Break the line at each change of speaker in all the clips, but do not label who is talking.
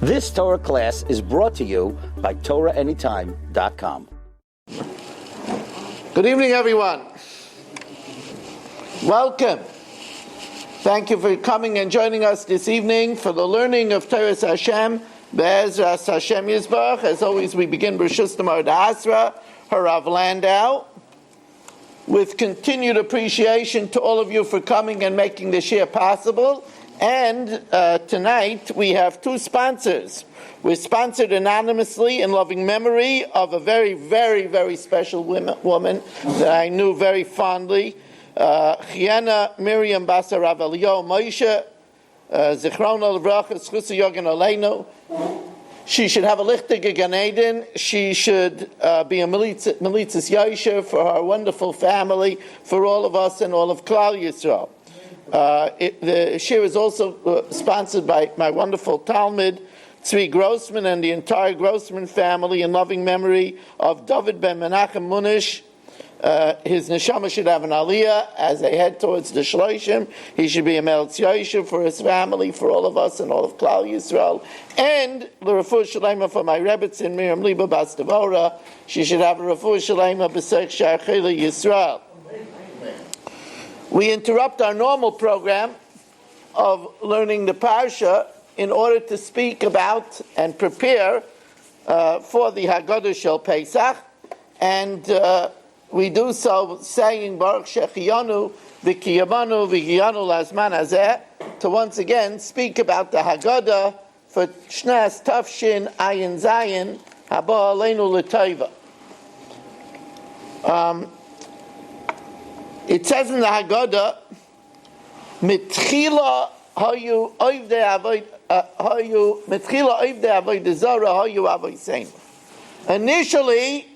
This Torah class is brought to you by TorahAnytime.com.
Good evening, everyone. Welcome. Thank you for coming and joining us this evening for the learning of Torah Hashem, Be'ezras Hashem Yisbarach. As always, we begin B'Rishus Tamar Da'asra, Harav Landau, with continued appreciation to all of you for coming and making the share possible. And tonight we have two sponsors. We're sponsored anonymously in loving memory of a very, very, very special woman that I knew very fondly, Chiana Miriam Basarav Eliyahu Moshe, Zichrona L'Vracha, Zchusa Yogan Aleinu. She should have a lichtige Gan Eden. She should be a Militzis Yosher for her wonderful family, for all of us and all of Klal Yisrael. The shir is also sponsored by my wonderful Talmud, Tzvi Grossman, and the entire Grossman family in loving memory of David ben Menachem Munish. His neshama should have an aliyah as they head towards the Shloshim. He should be a Melitz Yosher for his family, for all of us and all of Klal Yisrael. And the Refuah Shalema for my Rebbetzin, Miriam Liba Bas Devora. She should have a Refuah Shalema B'Seich Shar Chila Yisrael. We interrupt our normal program of learning the Parsha in order to speak about and prepare for the Hagada Shel Pesach, and we do so saying Baruch Shechiyanu V'Kiyamanu V'Giyanu Lazman Hazeh, to once again speak about the Haggadah for Shnas Tafshin Ayin Zayin Haba Aleinu L'Tova. It says in the Haggadah, Mitchila hayu oivdei avodah zara hayu avoseinu. Initially,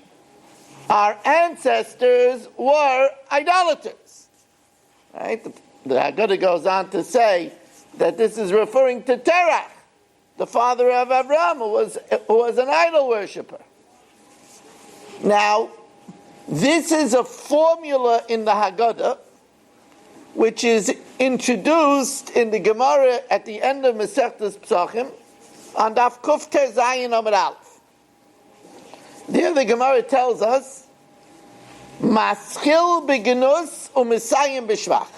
our ancestors were idolaters. Right? The Haggadah goes on to say that this is referring to Terach, the father of Abraham, who was an idol worshiper. Now, this is a formula in the Haggadah which is introduced in the Gemara at the end of Masechtas Psachim on Daf Kuf Ter Zayin Amud Aleph. There the Gemara tells us, Maschil b'genus u'misayim b'shvach.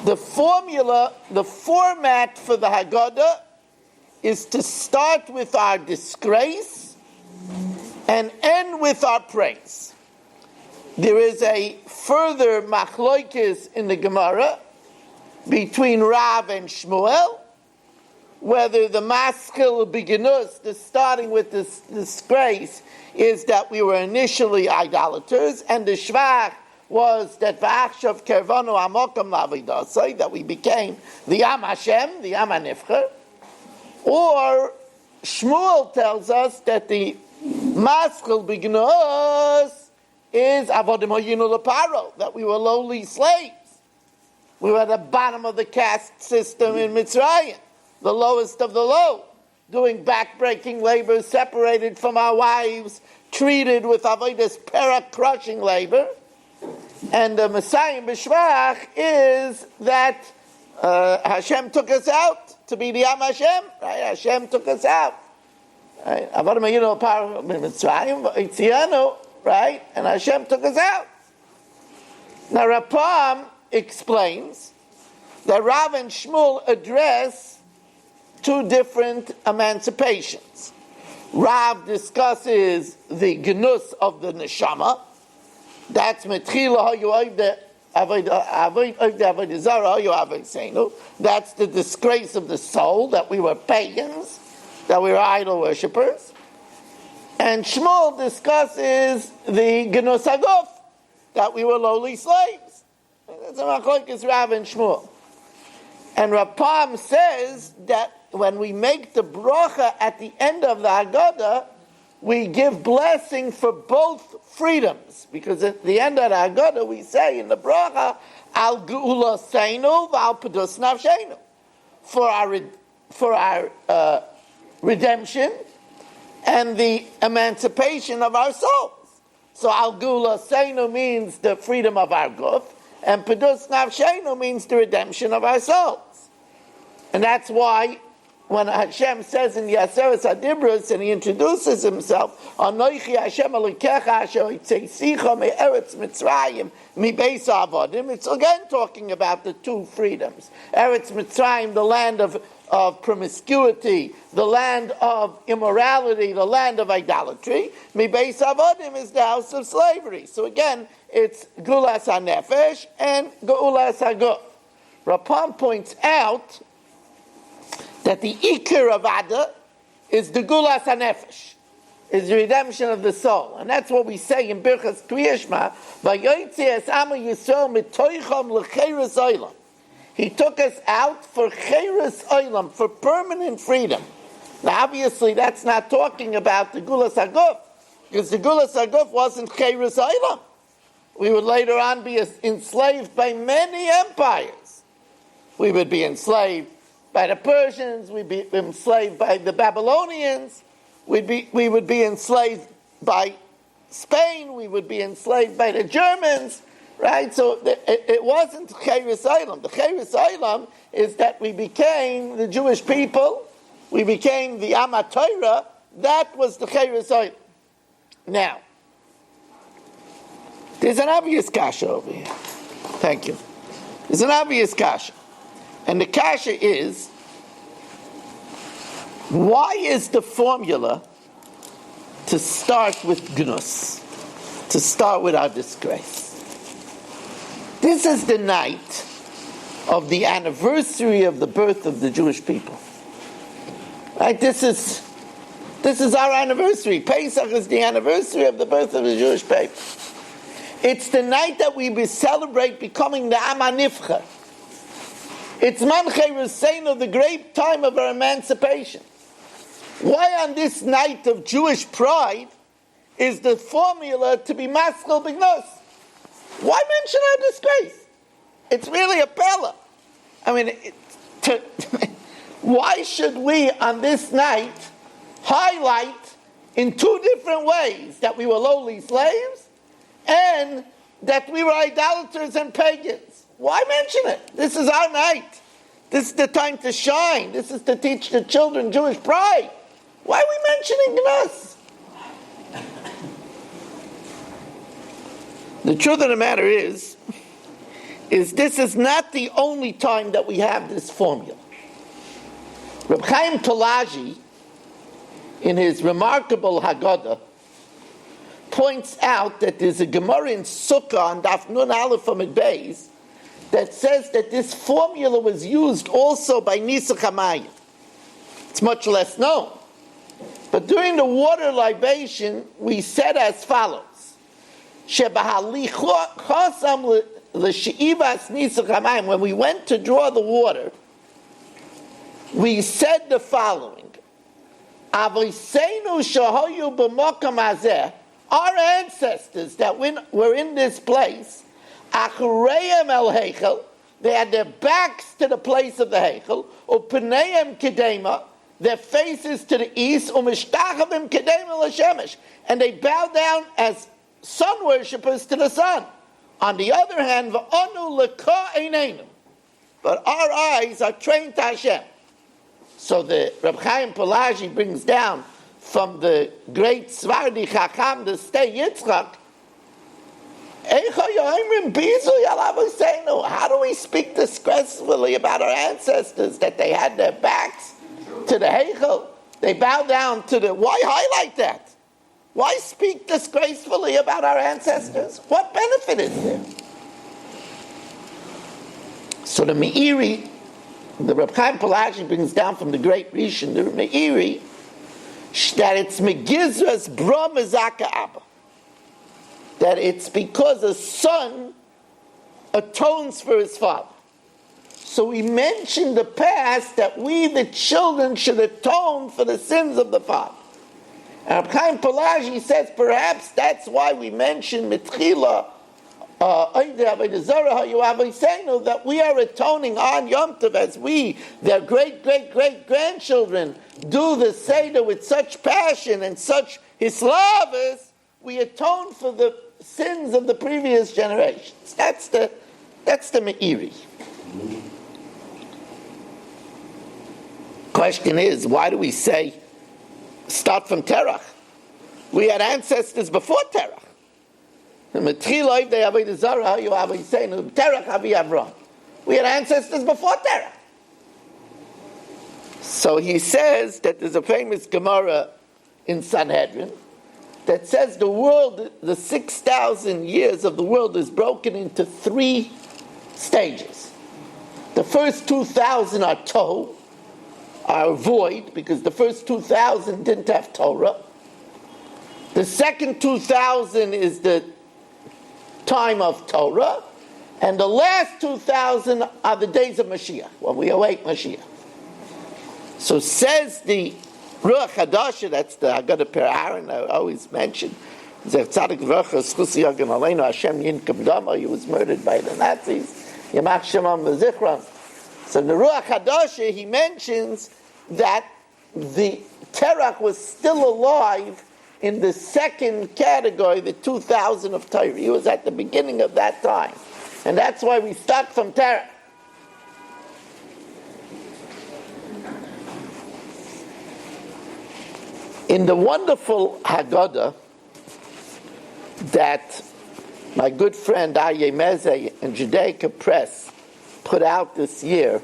The formula, the format for the Haggadah is to start with our disgrace and end with our praise. There is a further machloikis in the Gemara between Rav and Shmuel, whether the maskil beginus, the starting with this disgrace, is that we were initially idolaters, and the shvach was that v'achshav kervanu amokam lavidasai, that we became the Am Hashem, the Am HaNifcher, or Shmuel tells us that the maskil beginus is avodim hayinu leparo, that we were lowly slaves. We were at the bottom of the caste system in Mitzrayim, the lowest of the low, doing backbreaking labor, separated from our wives, treated with avodas pera, crushing labor. And the Messiah B'Shvach is that Hashem took us out to be the Am Hashem. Right? Hashem took us out. Right? Avodim hayinu leparo Mitzrayim, Itzianu. Right? And Hashem took us out. Now Rapam explains that Rav and Shmuel address two different emancipations. Rav discusses the genus of the neshama. That's that's the disgrace of the soul, that we were pagans, that we were idol worshippers. And Shmuel discusses the Genus Haguf, that we were lowly slaves. That's a machlokes Rav and Shmuel. And Rapam says that when we make the bracha at the end of the Haggadah, we give blessing for both freedoms. Because at the end of the Haggadah, we say in the bracha, Al Geula Seinu V'al Pedus Nafsheinu, for our redemption and the emancipation of our souls. So Al Gula Seinu means the freedom of our guf, and Pedus Nafsheinu means the redemption of our souls. And that's why when Hashem says in Yaseres HaDibros, and he introduces himself, Anoichi Hashem Elokecha Asher Hotzeisecha me'eretz Mitzrayim mibeis ha'avodim, it's again talking about the two freedoms. Eretz Mitzrayim, the land of promiscuity, the land of immorality, the land of idolatry. Mibeis ha'avodim is the house of slavery. So again, it's Gulas HaNefesh and Geulas HaGuf. Rapam points out that the Iker of Ada is the Gulas HaNefesh, is the redemption of the soul. And that's what we say in Birchas Kriyashma, Vayotzi es Ama Yisrael mitoicham l'cheiras olam. He took us out for cheiras olam, for permanent freedom. Now obviously that's not talking about the Gulas HaGuf, because the Gulas HaGuf wasn't cheiras olam. We would later on be enslaved by many empires. We would be enslaved by the Persians, we'd be enslaved by the Babylonians, we would be enslaved by Spain, we would be enslaved by the Germans, right? So it wasn't Cheiras Olam. The Cheiras Olam is that we became the Jewish people, we became the Am HaTorah. That was the Cheiras Olam. Now, there's an obvious kasha over here. Thank you. There's an obvious kasha. And the kasha is, why is the formula to start with gnus, to start with our disgrace? This is the night of the anniversary of the birth of the Jewish people. Right? This is our anniversary. Pesach is the anniversary of the birth of the Jewish people. It's the night that we celebrate becoming the Am HaNivcha. It's Manchei Ruseinu, the great time of our emancipation. Why on this night of Jewish pride is the formula to be maskil b'gnus? Why mention our disgrace? It's really a pella. I mean, why should we on this night highlight in two different ways that we were lowly slaves and that we were idolaters and pagans? Why mention it? This is our night. This is the time to shine. This is to teach the children Jewish pride. Why are we mentioning us? The truth of the matter is this is not the only time that we have this formula. Reb Chaim Tolaji, in his remarkable Haggadah, points out that there's a Gemara in Sukkah on Daf Nun Aleph Amud Beis that says that this formula was used also by Nisach HaMayim. It's much less known. But during the water libation, we said as follows: when we went to draw the water, we said the following: our ancestors that were in this place, they had their backs to the place of the Heichel, their faces to the east, and they bowed down as sun worshippers to the sun. On the other hand, but our eyes are trained to Hashem. So the Reb Chaim Pelagi brings down from the great Svardi Chacham, the Stay Yitzchak, how do we speak disgracefully about our ancestors that they had their backs to the Heichel? They bow down to the... Why highlight that? Why speak disgracefully about our ancestors? What benefit is there? So the Meiri, the Reb Chaim Pelagi brings down from the great Rishon, the Meiri, that it's Megizras Bra Mezaka Abba. That it's because a son atones for his father. So we mentioned the past that we, the children, should atone for the sins of the father. And Reb Chaim Pelagi says perhaps that's why we mention Mitchila, that we are atoning on Yom Tov as we, their great-great-great-grandchildren, do the Seder with such passion and such hislavas, we atone for the sins of the previous generations. That's the Meiri. Question is, why do we say start from Terach? We had ancestors before Terach. We had ancestors before Terach. So he says that there's a famous Gemara in Sanhedrin that says the world, the 6,000 years of the world is broken into 3 stages. The first 2,000 are Tohu, are void, because the first 2,000 didn't have Torah. The second 2,000 is the time of Torah, and the last 2,000 are the days of Mashiach, when we await Mashiach. So says the Ruach Hadasha, that's the Hagada Aaron I always mention, Hashem Yinkum Dama, he was murdered by the Nazis, Yamach Shemam V'Zichram. So in the Ruach Hadasha, he mentions that the Terach was still alive in the second category, the 2,000 of Torah. He was at the beginning of that time. And that's why we start from Terach. In the wonderful Haggadah that my good friend Aryeh Mezeh and Judaica Press put out this year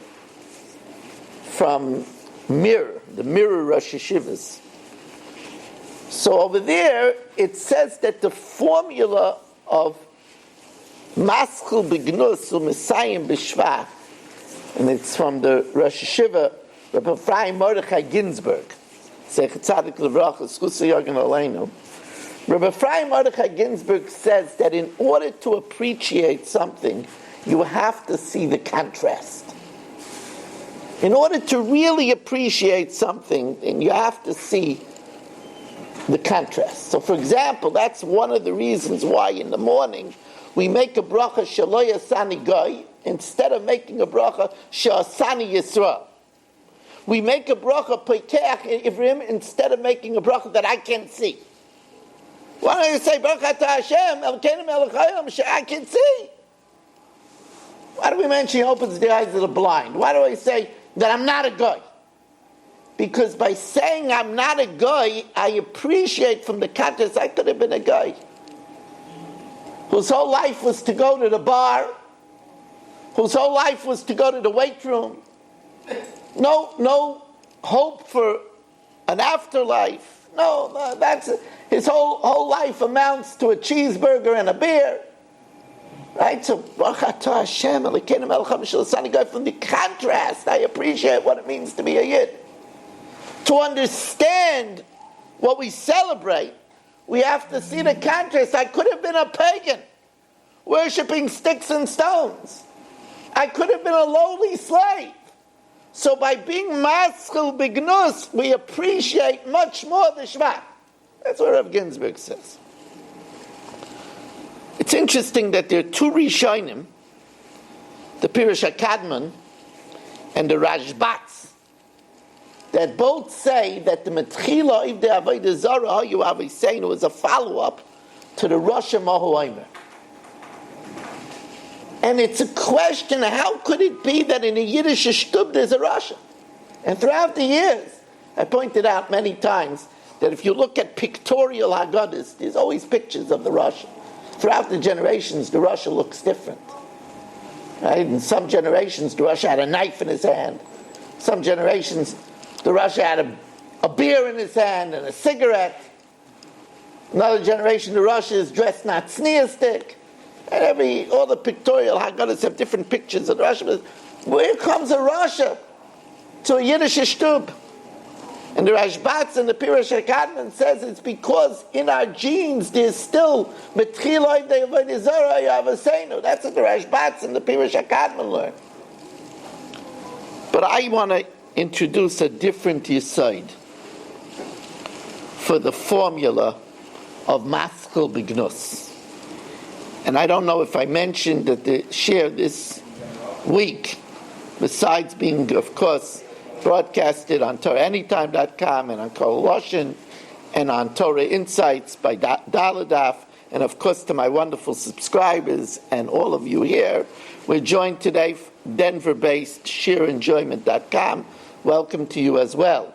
from the Mirror Rosh Yeshivas. So over there, it says that the formula of Maschil B'Gnus U'Mesayim B'Shvach, and it's from the Rosh Yeshiva, Rabbi Ephraim Mordechai Ginsburg, Rabbi Ephraim Mordechai Ginsburg says that in order to appreciate something, you have to see the contrast. In order to really appreciate something, then you have to see the contrast. So for example, that's one of the reasons why in the morning we make a bracha Shelo Yasani Goy instead of making a bracha She'asani Yisrael. We make a bracha Pekeach Ivrim instead of making a bracha that I can't see. Why don't you say Baruch Ata Hashem Elkeinu Melech Haolam I can see? Why do we mention he opens the eyes of the blind? Why do I say that I'm not a guy? Because by saying I'm not a guy, I appreciate from the context I could have been a guy whose whole life was to go to the bar, whose whole life was to go to the weight room. No hope for an afterlife. No, that's his whole life amounts to a cheeseburger and a beer. Right? So, Baruch Atah Hashem, Elokeinu Melech Haolam go from the contrast. I appreciate what it means to be a Yid. To understand what we celebrate, we have to see the contrast. I could have been a pagan, worshipping sticks and stones. I could have been a lowly slave. So by being Maschil B'Gnus, we appreciate much more the Shvach. That's what Rav Ginsburg says. It's interesting that there are 2 Rishonim, the Pirush HaKadmon and the Rashbatz, that both say that the Metchila of the Avodah Zarah you have saying was a follow-up to the Rosh Mahu. And it's a question, how could it be that in a Yiddish shtub there's a Rosh? And throughout the years, I pointed out many times that if you look at pictorial Haggadahs, there's always pictures of the Rosh. Throughout the generations, the Rosh looks different. Right? In some generations, the Rosh had a knife in his hand. Some generations, the Rosh had a beer in his hand and a cigarette. Another generation, the Rosh is dressed not stick. And all the pictorial Haggadahs have different pictures of the Rosh. Where comes a Rosh to a Yiddish shtub? And the Rashbatz and the Pirush HaKadmon says it's because in our genes there's still Metchiloi de Avodah Zarah Yavaseinu. That's what the Rashbatz and the Pirush HaKadmon learn. But I want to introduce a different yesod for the formula of Maschil B'Gnus. And I don't know if I mentioned that the share this week, besides being, of course, broadcasted on TorahAnytime.com and on Kol Lashon and on Torah Insights by Daladaf, and of course to my wonderful subscribers and all of you here. We're joined today, Denver-based SheerEnjoyment.com, welcome to you as well.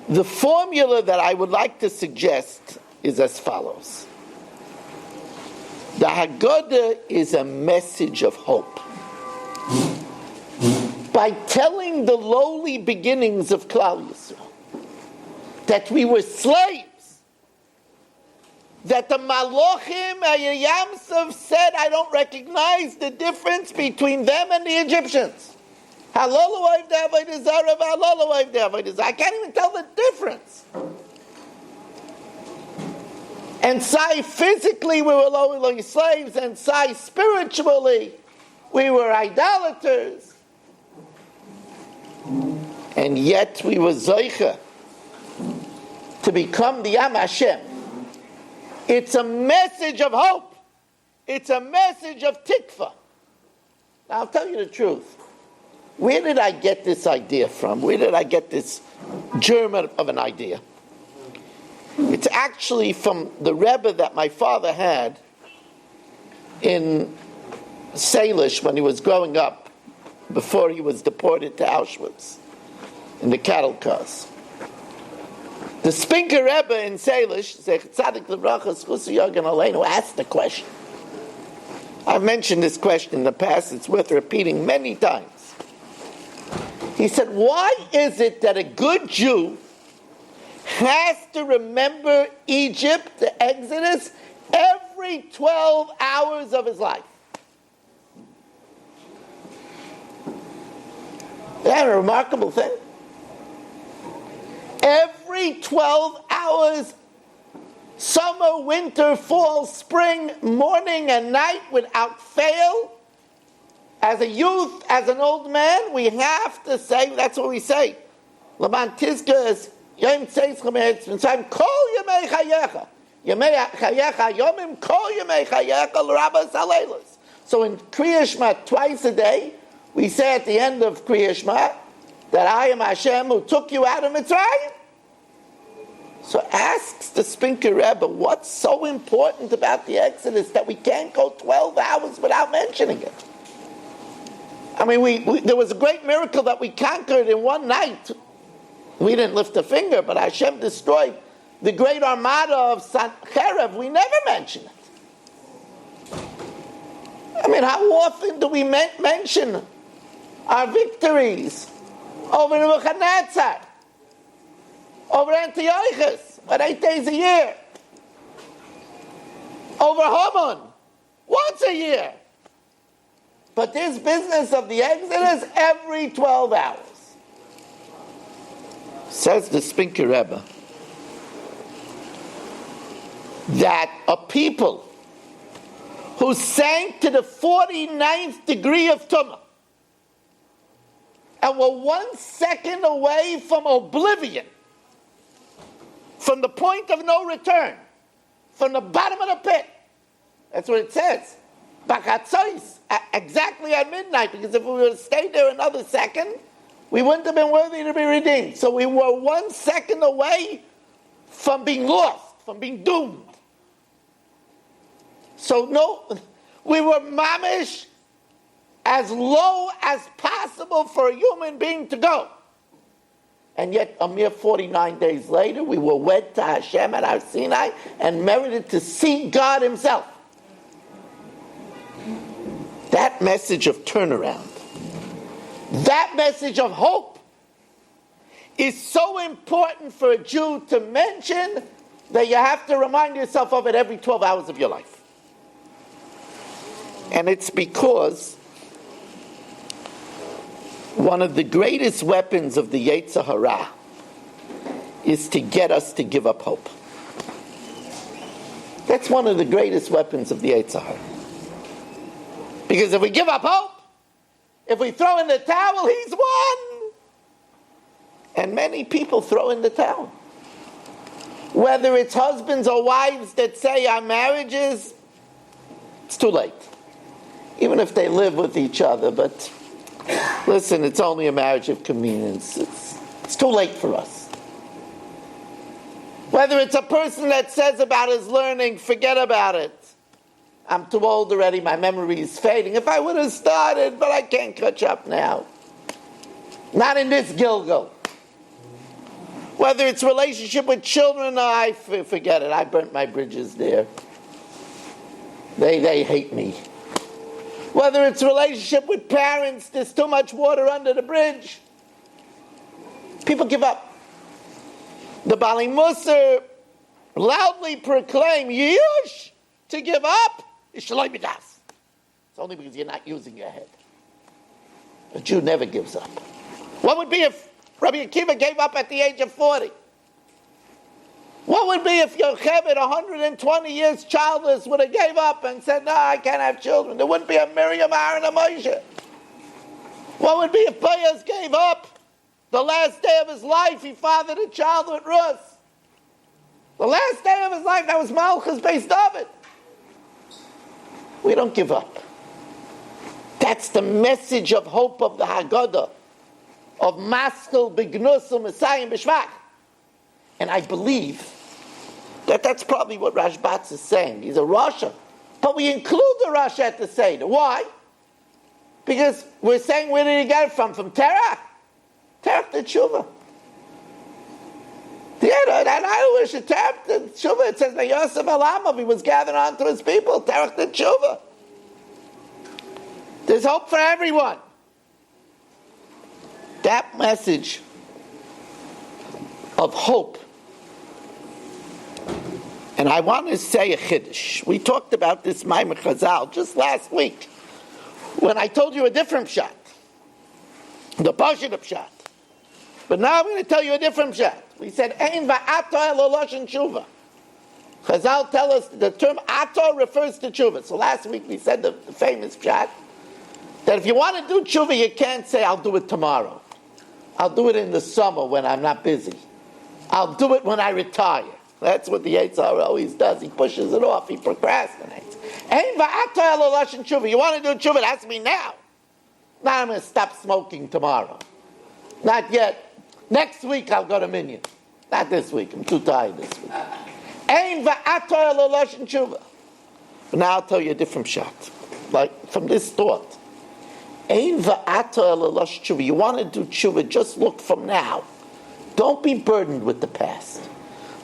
The formula that I would like to suggest is as follows. The Haggadah is a message of hope. By telling the lowly beginnings of Klal Yisrael, that we were slaves, that the Malachim Yamsov said, I don't recognize the difference between them and the Egyptians. I can't even tell the difference. And Sai physically we were lowly slaves, and Sai spiritually we were idolaters. And yet we were Zoicha to become the Am Hashem. It's a message of hope. It's a message of tikva. Now I'll tell you the truth. Where did I get this idea from? Where did I get this germ of an idea? It's actually from the Rebbe that my father had in Salish when he was growing up, before he was deported to Auschwitz in the cattle cars. The Spinker Rebbe in Salish, Zech Tzadik Livracha Zchusa Yogan Aleinu, asked the question. I've mentioned this question in the past, it's worth repeating many times. He said, why is it that a good Jew has to remember Egypt, the Exodus, every 12 hours of his life? Isn't that a remarkable thing? Every 12 hours, summer, winter, fall, spring, morning and night, without fail, as a youth, as an old man, we have to say, that's what we say. Laman Tizkas, Yom Tzeitzchem Mitzvim, Kol Yemei Chayecha. Yemei Chayecha Yomim, Kol Yemei Chayecha L'Rabbas Haleilos. So in Kriya Shema, twice a day, we say at the end of Kriya Shema, that I am Hashem who took you out of Mitzrayim. So asks the Spinker Rebbe, what's so important about the Exodus that we can't go 12 hours without mentioning it? I mean, there was a great miracle that we conquered in one night. We didn't lift a finger, but Hashem destroyed the great armada of Sancherev. We never mention it. I mean, how often do we mention our victories over Nebuchadnezzar, over Antiochus, but 8 days a year, over Haman, once a year? But this business of the Exodus, every 12 hours. Says the Spinker Rebbe, that a people who sank to the 49th degree of Tumah and were 1 second away from oblivion, from the point of no return, from the bottom of the pit. That's what it says. Bachatzois, exactly at midnight, because if we would have stayed there another second, we wouldn't have been worthy to be redeemed. So we were 1 second away from being lost, from being doomed. So no, we were mamish, as low as possible for a human being to go. And yet, a mere 49 days later, we were wed to Hashem at our Sinai and merited to see God Himself. That message of turnaround, that message of hope is so important for a Jew to mention that you have to remind yourself of it every 12 hours of your life. And it's because one of the greatest weapons of the Yetzer Hara is to get us to give up hope. That's one of the greatest weapons of the Yetzer Hara. Because if we give up hope, if we throw in the towel, He's won. And many people throw in the towel. Whether it's husbands or wives that say our marriages, it's too late. Even if they live with each other, but listen, it's only a marriage of convenience. It's too late for us. Whether it's a person that says about his learning, forget about it. I'm too old already, my memory is fading. If I would have started, but I can't catch up now. Not in this Gilgal. Whether it's relationship with children, I forget it. I burnt my bridges there. They hate me. Whether it's relationship with parents, there's too much water under the bridge. People give up. The Bali Musar loudly proclaim, Yush, to give up is Shaloi B'das. It's only because you're not using your head. A Jew never gives up. What would be if Rabbi Akiva gave up at the age of 40? What would be if Yocheved, 120 years childless, would have gave up and said, no, I can't have children? There wouldn't be a Miriam, Aaron, and Moshe. What would be if Boaz gave up? The last day of his life, he fathered a child with Rus. The last day of his life, that was Malchus based David. We don't give up. That's the message of hope of the Haggadah, of Maskil, Bignus, Messiah, B'Shvach. And I believe that that's probably what Rashbatz is saying. He's a Rasha. But we include the Rasha at the Seder. Why? Because we're saying, where did he get it from? From Terach? Terach the Tshuva. That idol worship, Terach the Tshuva. It says that Yosef Alamav, he was gathered onto his people. Terach the Tshuva. There's hope for everyone. That message of hope. And I want to say a chiddush. We talked about this Maimon Chazal just last week when I told you a different pshat, the Pashut pshat. But now I'm going to tell you a different pshat. We said Ein va'ato elo loshen tshuva. Chazal tell us the term ato refers to tshuva. So last week we said the famous pshat that if you want to do tshuva, you can't say I'll do it tomorrow. I'll do it in the summer when I'm not busy. I'll do it when I retire. That's what the Yitzhar always does. He pushes it off. He procrastinates. Ein va'ato elo loshen tshuva. You want to do tshuva, it has to be now. Not I'm going to stop smoking tomorrow. Not yet. Next week I'll go to Minyan. Not this week. I'm too tired this week. Ein va'ato elo loshen tshuva. But now I'll tell you a different shot. Like from this thought. Ein va'ato elo loshen tshuva. You want to do tshuva, just look from now. Don't be burdened with the past.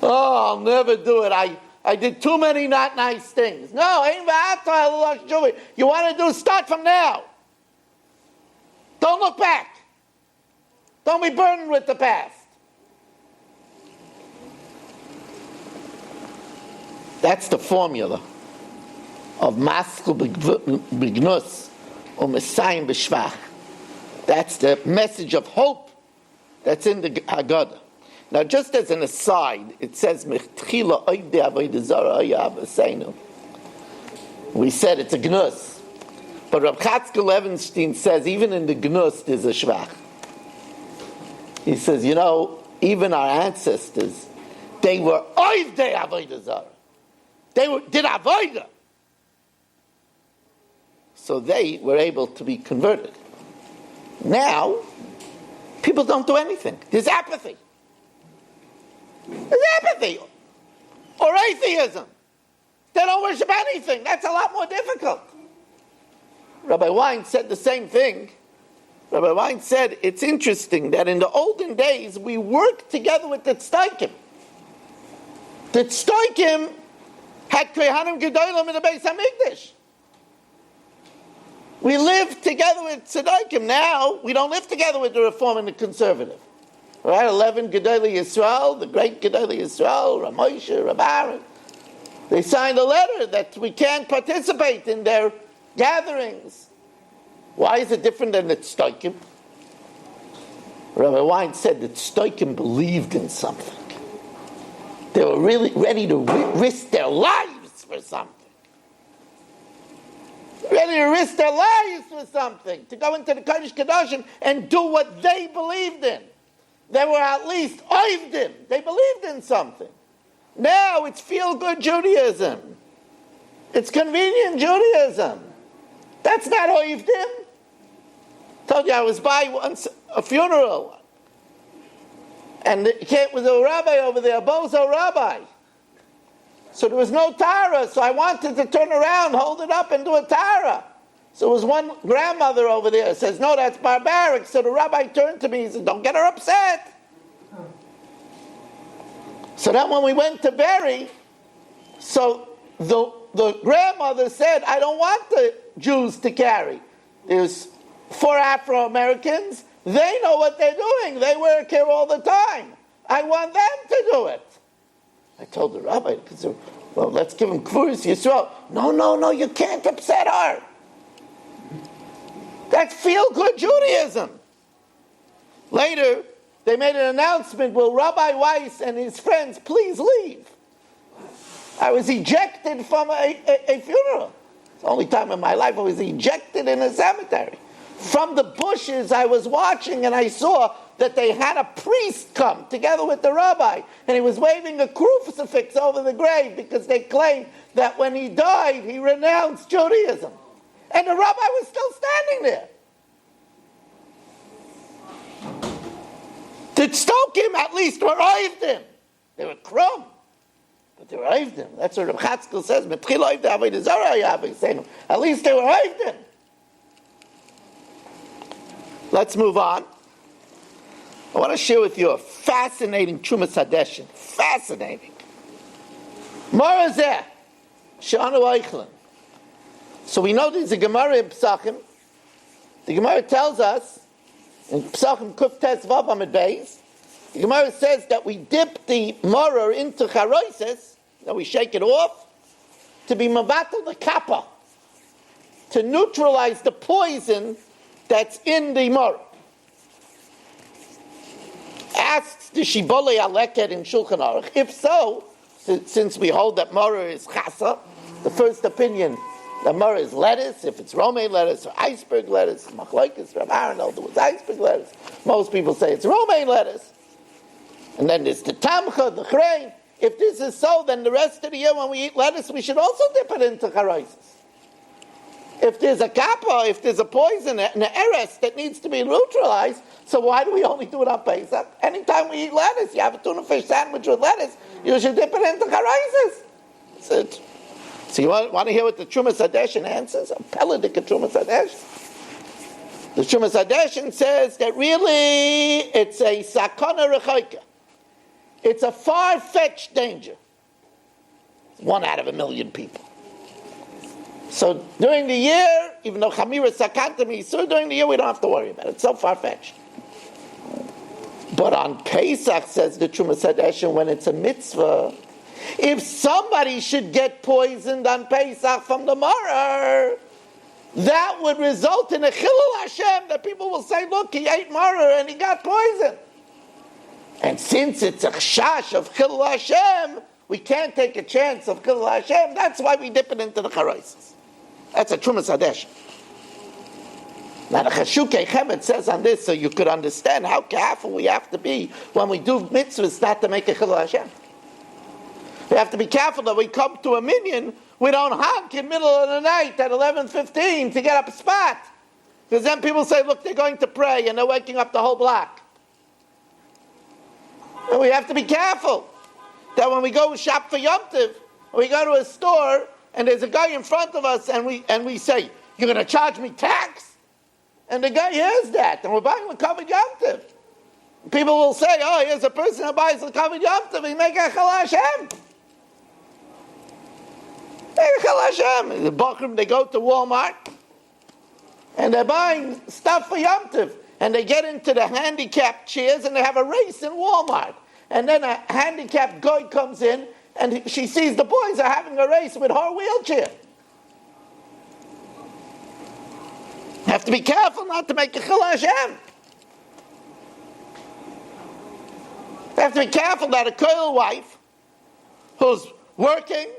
Oh, I'll never do it. I did too many not nice things. No, ein va'ato elo loshen tshuva. You want to do, start from now. Don't look back. Don't be burdened with the past. That's the formula of Maskil Bignus or Messiah B'Shvach. That's the message of hope that's in the Haggadah. Now, just as an aside, it says, we said it's a Gnus. But Rab Chatzkel Levenstein says, even in the Gnus, there's a Shvach. He says, even our ancestors, they were oivdei avodah zarah. They did avodah. So they were able to be converted. Now, people don't do anything. There's apathy. There's apathy. Or atheism. They don't worship anything. That's a lot more difficult. Rabbi Wein said the same thing. Rabbi Wein said, it's interesting that in the olden days, we worked together with the Tzedaikim. The Tzedaikim had Kohanim Gedolim in the Beis HaMikdash. We lived together with Tzedaikim. Now, we don't live together with the Reform and the Conservative. Right? 11 Gedolei Yisrael, the great Gedolei Yisrael, Rav Moshe, Rav Aaron. They signed a letter that we can't participate in their gatherings. Why is it different than the Tzedaikim? Rabbi Wein said that Tzedaikim believed in something. They were really ready to risk their lives for something. Ready to risk their lives for something. To go into the Kodesh Kodashim and do what they believed in. They were at least oivdim. They believed in something. Now it's feel-good Judaism. It's convenient Judaism. That's not oivdim. Told you I was by once a funeral, and there was a rabbi over there, a bozo rabbi. So there was no Tara, so I wanted to turn around, hold it up, and do a Tara. So there was one grandmother over there who says, no, that's barbaric. So the rabbi turned to me and said, don't get her upset. So then when we went to bury, so the grandmother said, I don't want the Jews to carry. There's 4 Afro-Americans. They know what they're doing. They work here all the time. I want them to do it. I told the rabbi, well, let's give him Kvuris Yisrael. No, you can't upset her. That's feel-good Judaism. Later, they made an announcement, will Rabbi Weiss and his friends please leave? I was ejected from a funeral. It's the only time in my life I was ejected in a cemetery. From the bushes I was watching and I saw that they had a priest come together with the rabbi and he was waving a crucifix over the grave because they claimed that when he died he renounced Judaism. And the rabbi was still standing there. The Tzdokim at least were Oivdim. They were Krum, but they were Oivdim. That's what Reb Chatzkel says. At least they were Oivdim. Let's move on. I want to share with you a fascinating Trumas Hadeshin. Fascinating. Morazeh, Sha'anu Eichlin. So we know there's a Gemara in Psachim. The Gemara tells us, in Psachim Kuf Tes Vav Amid Beis, the Gemara says that we dip the moror into charoises, that we shake it off, to be mavatal the kappa, to neutralize the poison that's in the moror. Asks the Shibbolei Aleket in Shulchan Aruch, if so, since we hold that moror is chasa, the first opinion, the moror is lettuce, if it's romaine lettuce or iceberg lettuce, machlokes, Rav Aaron held it was iceberg lettuce. Most people say it's romaine lettuce. And then there's the tamcha, the chrein. If this is so, then the rest of the year when we eat lettuce, we should also dip it into charoises. If there's a kappa, if there's a poison, an eres that needs to be neutralized, so why do we only do it on Pesach? Anytime we eat lettuce, you have a tuna fish sandwich with lettuce, you should dip it into charoises. So you want to hear what the Trumas Hadeshin answers? A peladik Trumas Hadeshin. The Trumas Hadeshin says that really it's a sakana rechoika. It's a far-fetched danger. It's 1 out of 1,000,000 people. So during the year, even though Chamira Sakanta Misur, during the year we don't have to worry about it. It's so far-fetched. But on Pesach, says the Trumas Hadeshin, when it's a mitzvah, if somebody should get poisoned on Pesach from the maror, that would result in a chilul Hashem, that people will say, look, he ate maror and he got poisoned. And since it's a chash of chilul Hashem, we can't take a chance of chilul Hashem. That's why we dip it into the charoises. That's a Trumas Hadeshin. Now the Chashukei Chemet says on this, so you could understand how careful we have to be when we do mitzvahs not to make a chilul Hashem. We have to be careful that we come to a minyan, we don't honk in the middle of the night at 11:15 to get up a spot. Because then people say, look, they're going to pray and they're waking up the whole block. And we have to be careful that when we go shop for Yom Tov, we go to a store and there's a guy in front of us and we say, you're going to charge me tax? And the guy hears that, and we're buying the covered Yom Tov. People will say, oh, here's a person who buys the covered Yom Tov, he make a chilul Hashem. The Bachrim, they go to Walmart and they're buying stuff for Yom Tov, and they get into the handicapped chairs and they have a race in Walmart. And then a handicapped guy comes in and she sees the boys are having a race with her wheelchair. Have to be careful not to make a chilul Hashem. Have to be careful that a koil wife who's working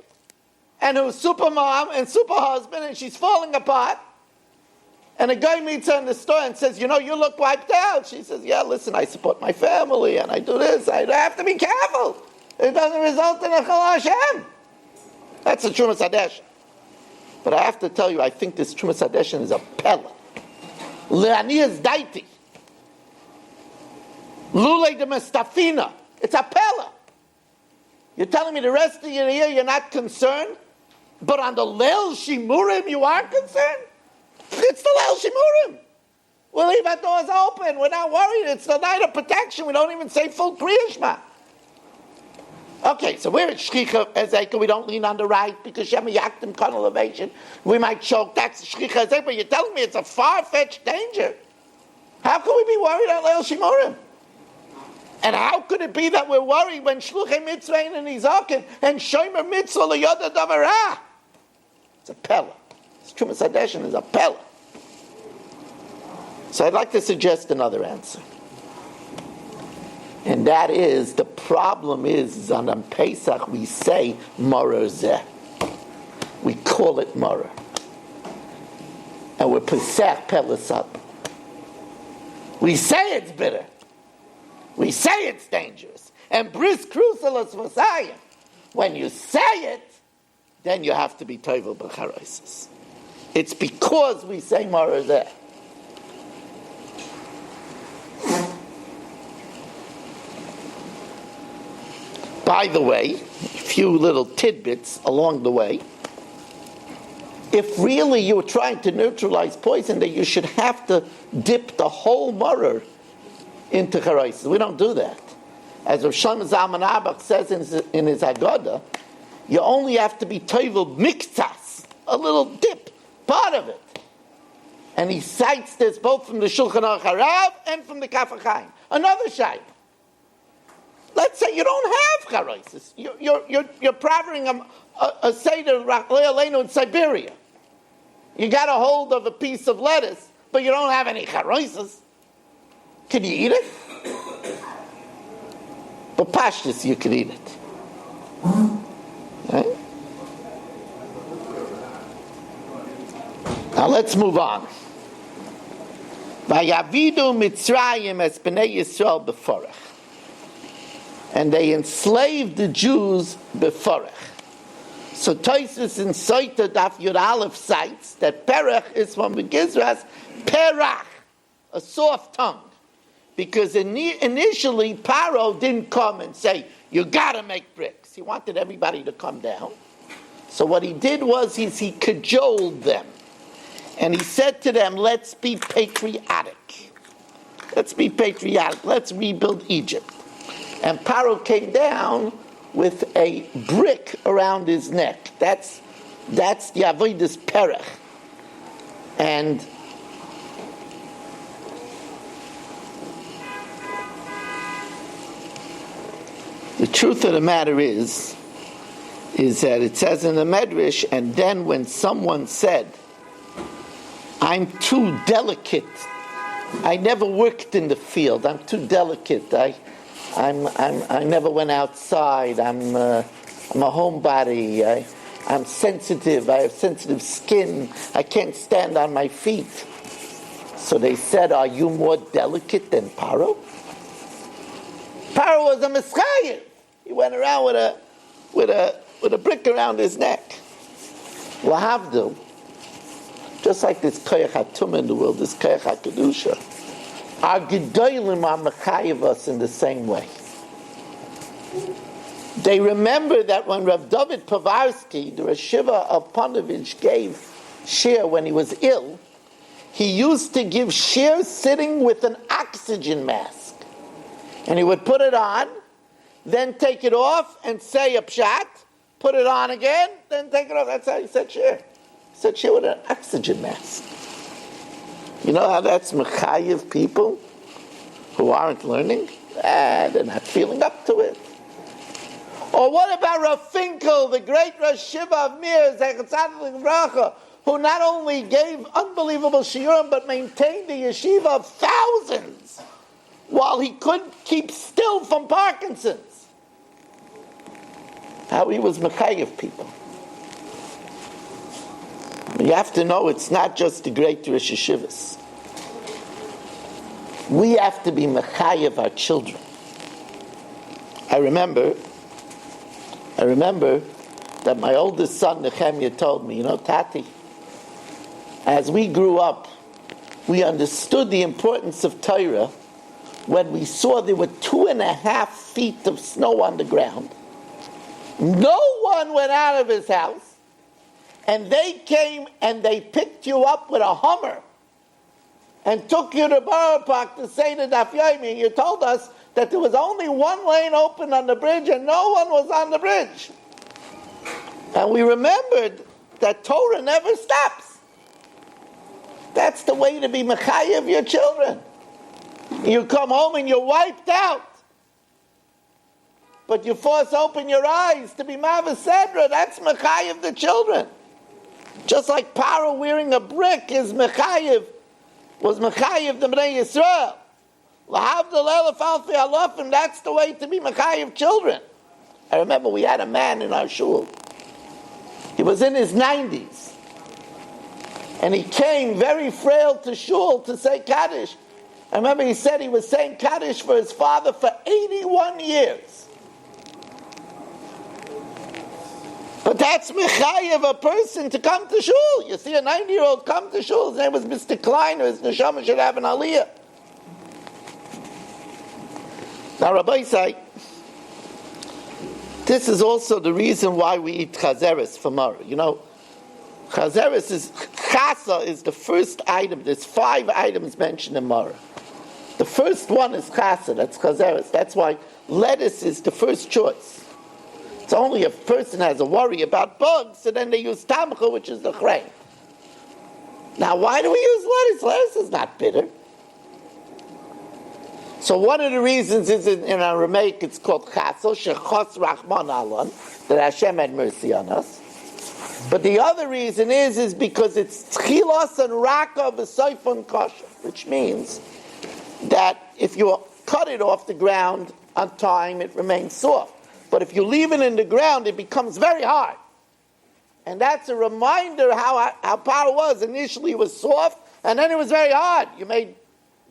and who's super mom and super husband and she's falling apart, and a guy meets her in the store and says, you know, you look wiped out. She says, yeah, listen, I support my family and I do this. I have to be careful. It doesn't result in a chilul Hashem. That's the Trumas Hadeshin. But I have to tell you, I think this Trumas Hadeshin is a pella. Le'aniyas daiti. Lule de mestafina. It's a pella. You're telling me the rest of the year you're not concerned? But on the Leil Shimurim you are concerned? It's the Leil Shimurim. We leave our doors open. We're not worried. It's the night of protection. We don't even say full Kriya Shema. Okay, so we're at Shchicha Ezeka. We don't lean on the right because Shem Yaktim Kon elevation. We might choke. That's Shchicha Ezeka. But you're telling me it's a far-fetched danger. How can we be worried on Leil Shimurim? And how could it be that we're worried when Shluchei Mitzvah and Nizakin and Shomer Mitzvah L'Yoda Davara? It's a Pella. Trumas Hadeshin is a Pella. So I'd like to suggest another answer. And that is, the problem is on Pesach we say Morer Zeh. We call it Morer. And we're Pesach Pelasat. We say it's bitter. We say it's dangerous. And Bris Crucilis Vasayim. When you say it, then you have to be Tovel B'charoisis. It's because we say Morer Zeh. By the way, a few little tidbits along the way. If really you were trying to neutralize poison, then you should have to dip the whole Morer into Charoisis. We don't do that. As Rav Shlomo Zalman Auerbach says in his Hagada, you only have to be Tovel Miktsas, a little dip, part of it. And he cites this both from the Shulchan Aruch Harav and from the Kaf HaChaim. Another shayla. Let's say you don't have charoisis. You're proffering a seder Rachleilenu in Siberia. You got a hold of a piece of lettuce, but you don't have any charoisis. Can you eat it? But pashtus, you could eat it. Right? Now let's move on. Vayavidu Mitzrayim es b'nei Yisrael b'forech. And they enslaved the Jews beforech. So Tosfos in Soita Daf Yud Aleph cites that perech is from the Gizras perach, a soft tongue, because initially Paro didn't come and say you got to make bricks. He wanted everybody to come down. So what he did was he cajoled them, and he said to them, "Let's be patriotic. Let's be patriotic. Let's rebuild Egypt." And Paro came down with a brick around his neck. That's the Avodas Perech. And the truth of the matter is that it says in the Medrash, and then when someone said, "I'm too delicate. I never worked in the field. I'm too delicate. I never went outside. I'm a homebody. I'm sensitive. I have sensitive skin. I can't stand on my feet." So they said, "Are you more delicate than Paro?" Paro was a Messiah. He went around with a brick around his neck. Lahavdil, just like this Koyach HaTumah in the world, this Koyach HaKedusha. Our Gedolim are mechayev us in the same way. They remember that when Rav David Povarsky, the Reshiva of Panovich, gave shir when he was ill, he used to give shir sitting with an oxygen mask. And he would put it on, then take it off and say a pshat, put it on again, then take it off. That's how he said shir. He said shir with an oxygen mask. You know how that's mechayev people who aren't learning? They're not feeling up to it. Or what about Rav Finkel, the great Rosh Shiva of Mir, Zechat Tzaddik Livracha, who not only gave unbelievable shiurim, but maintained the yeshiva of thousands while he couldn't keep still from Parkinson's? How he was mechayev people. You have to know it's not just the great Rosh Yeshivas. We have to be mechayev our children. I remember that my oldest son Nehemiah told me, Tati, as we grew up, we understood the importance of Torah when we saw there were 2.5 feet of snow on the ground. No one went out of his house. and they came and they picked you up with a Hummer and took you to Borough Park to say to Daf Yomi, you told us that there was only one lane open on the bridge and no one was on the bridge. And we remembered that Torah never stops. That's the way to be mechayev your children. You come home and you're wiped out. But you force open your eyes to be Mavasedra. That's mechayev the children. Just like Paro wearing a brick is mechayev, was mechayev the Bnei Yisrael. L'havdil elef alfi alofim, that's the way to be mechayev children. I remember we had a man in our shul. He was in his 90s. And he came very frail to shul to say Kaddish. I remember he said he was saying Kaddish for his father for 81 years. But that's mechayev a person to come to shul. You see a 90-year-old come to shul, his name was Mr. Kleiner, his neshama should have an aliyah. Now Rabbi say, this is also the reason why we eat chazeres for Mara. You know, chazeres is, chasa is the first item. There's 5 items mentioned in Mara. The first one is chasa, that's chazeres. That's why lettuce is the first choice. It's only if a person has a worry about bugs, so then they use tamcha, which is the chrein. Now, why do we use lettuce? Lettuce is not bitter. So one of the reasons is in our Aramaic it's called chasel, shechos rachman alon, that Hashem had mercy on us. But the other reason is because it's tchilos and raka v'soifon kosher, which means that if you cut it off the ground on time, it remains soft. But if you leave it in the ground, it becomes very hard. And that's a reminder how Paro was. Initially it was soft, and then it was very hard. You made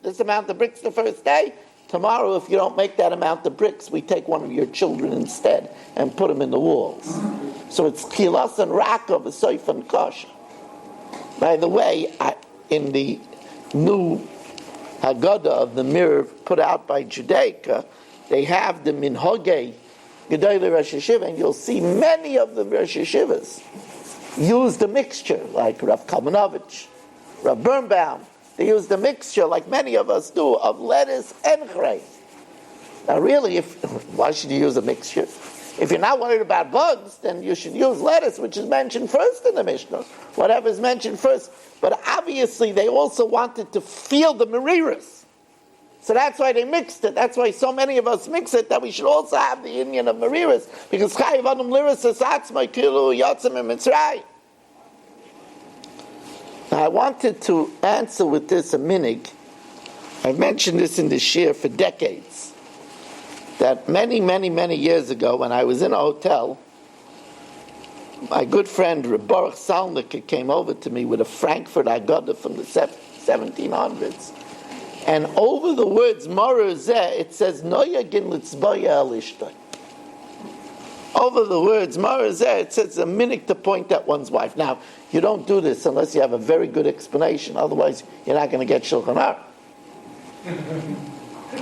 this amount of bricks the first day. Tomorrow, if you don't make that amount of bricks, we take one of your children instead and put them in the walls. So it's chilas and raka v'soif and kosher. By the way, in the new Hagada of the mirror put out by Judaica, they have the minhagei Gedolei Rosh Hashiva, and you'll see many of the Rosh Hashivas use the mixture, like Rav Kalmanovich, Rav Birnbaum. They use the mixture, like many of us do, of lettuce and chrein. Now really, why should you use a mixture? If you're not worried about bugs, then you should use lettuce, which is mentioned first in the Mishnah. Whatever is mentioned first. But obviously, they also wanted to feel the mariras. So that's why they mixed it. That's why so many of us mix it, that we should also have the Indian of mariras. Because chayiv adam liras esatzmai kilu yatzim mitzrayim. Now I wanted to answer with this a minig. I've mentioned this in the shir for decades. That many, many, many years ago, when I was in a hotel, my good friend Reb Baruch Salnicka came over to me with a Frankfurt Haggadah from the 1700s. And over the words Mara Zeh, it says Noyagin Litzboya El Ishtay. Over the words Mara Zeh, it says a minute to point at one's wife. Now, you don't do this unless you have a very good explanation. Otherwise, you're not going to get Shulchan Aruch.